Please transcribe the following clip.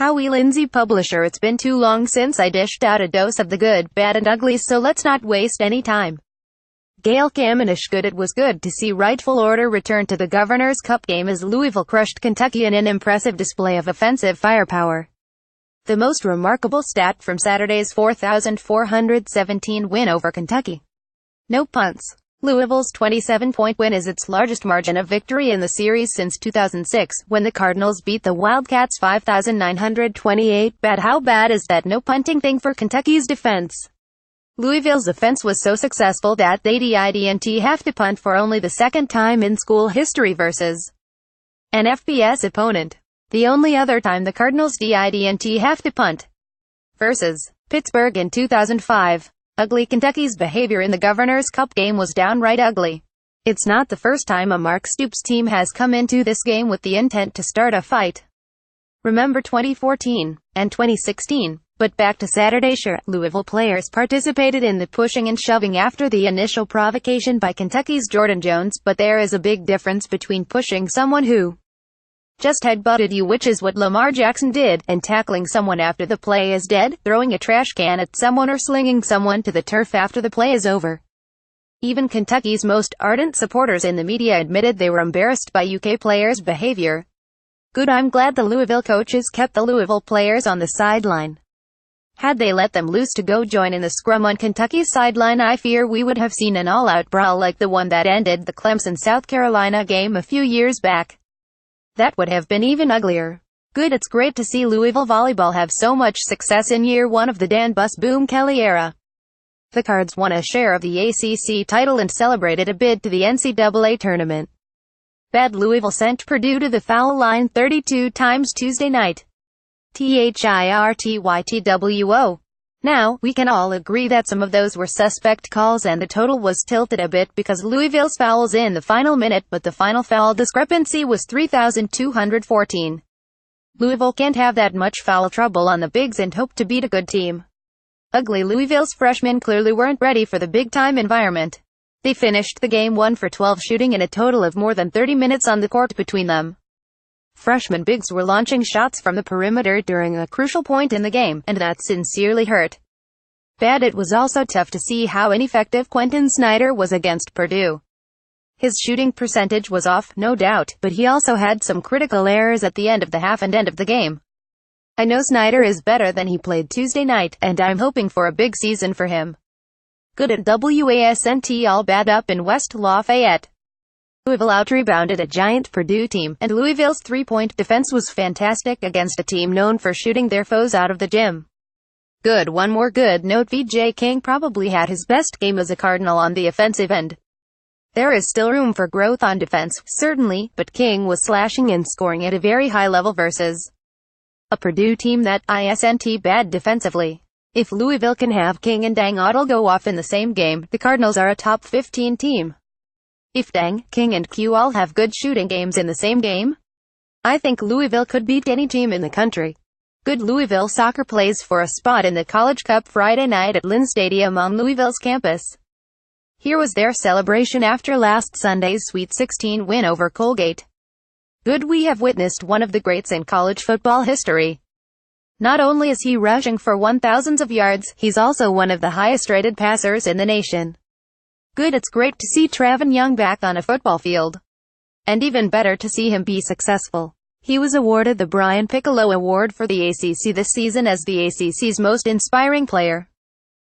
Howie Lindsey Publisher It's been too long since I dished out a dose of the good, bad and uglies, so let's not waste any time. Gail Kamenish GOOD It was good to see rightful order return to the Governor's Cup game as Louisville crushed Kentucky in an impressive display of offensive firepower. The most remarkable stat from Saturday's 4,417 win over Kentucky. No punts. Louisville's 27-point win is its largest margin of victory in the series since 2006, when the Cardinals beat the Wildcats 5,928. Bad. How bad is that no punting thing for Kentucky's defense? Louisville's offense was so successful that they didn't have to punt for only the second time in school history versus an FBS opponent. The only other time the Cardinals didn't have to punt versus Pittsburgh in 2005. Ugly. Kentucky's behavior in the Governor's Cup game was downright ugly. It's not the first time a Mark Stoops team has come into this game with the intent to start a fight. Remember 2014 and 2016. But back to Saturday. Sure, Louisville players participated in the pushing and shoving after the initial provocation by Kentucky's Jordan Jones, but there is a big difference between pushing someone who just headbutted you, which is what Lamar Jackson did, and tackling someone after the play is dead, throwing a trash can at someone or slinging someone to the turf after the play is over. Even Kentucky's most ardent supporters in the media admitted they were embarrassed by UK players' behavior. Good. I'm glad the Louisville coaches kept the Louisville players on the sideline. Had they let them loose to go join in the scrum on Kentucky's sideline, I fear we would have seen an all-out brawl like the one that ended the Clemson-South Carolina game a few years back. That would have been even uglier. Good. It's great to see Louisville volleyball have so much success in year one of the Dan Bus Boom Kelly era. The Cards won a share of the ACC title and celebrated a bid to the NCAA tournament. Bad. Louisville sent Purdue to the foul line 32 times Tuesday night. THIRTYTWO. Now, we can all agree that some of those were suspect calls and the total was tilted a bit because Louisville's fouls in the final minute, but the final foul discrepancy was 3,214. Louisville can't have that much foul trouble on the bigs and hope to beat a good team. Ugly. Louisville's freshmen clearly weren't ready for the big-time environment. They finished the game 1 for 12 shooting in a total of more than 30 minutes on the court between them. Freshman bigs were launching shots from the perimeter during a crucial point in the game, and that sincerely hurt. Bad. It was also tough to see how ineffective Quentin Snyder was against Purdue. His shooting percentage was off, no doubt, but he also had some critical errors at the end of the half and end of the game. I know Snyder is better than he played Tuesday night, and I'm hoping for a big season for him. Good. At WASNT. All bad up in West Lafayette. Louisville out-rebounded a giant Purdue team, and Louisville's three-point defense was fantastic against a team known for shooting their foes out of the gym. Good. One more good note. VJ King probably had his best game as a Cardinal on the offensive end. There is still room for growth on defense, certainly, but King was slashing and scoring at a very high level versus a Purdue team that isn't bad defensively. If Louisville can have King and Dang Ottle go off in the same game, the Cardinals are a top 15 team. If Dang, King and Q all have good shooting games in the same game, I think Louisville could beat any team in the country. Good. Louisville soccer plays for a spot in the College Cup Friday night at Lynn Stadium on Louisville's campus. Here was their celebration after last Sunday's Sweet 16 win over Colgate. Good. We have witnessed one of the greats in college football history. Not only is he rushing for 1,000s of yards, he's also one of the highest-rated passers in the nation. Good. It's great to see Traven Young back on a football field. And even better to see him be successful. He was awarded the Brian Piccolo Award for the ACC this season as the ACC's most inspiring player.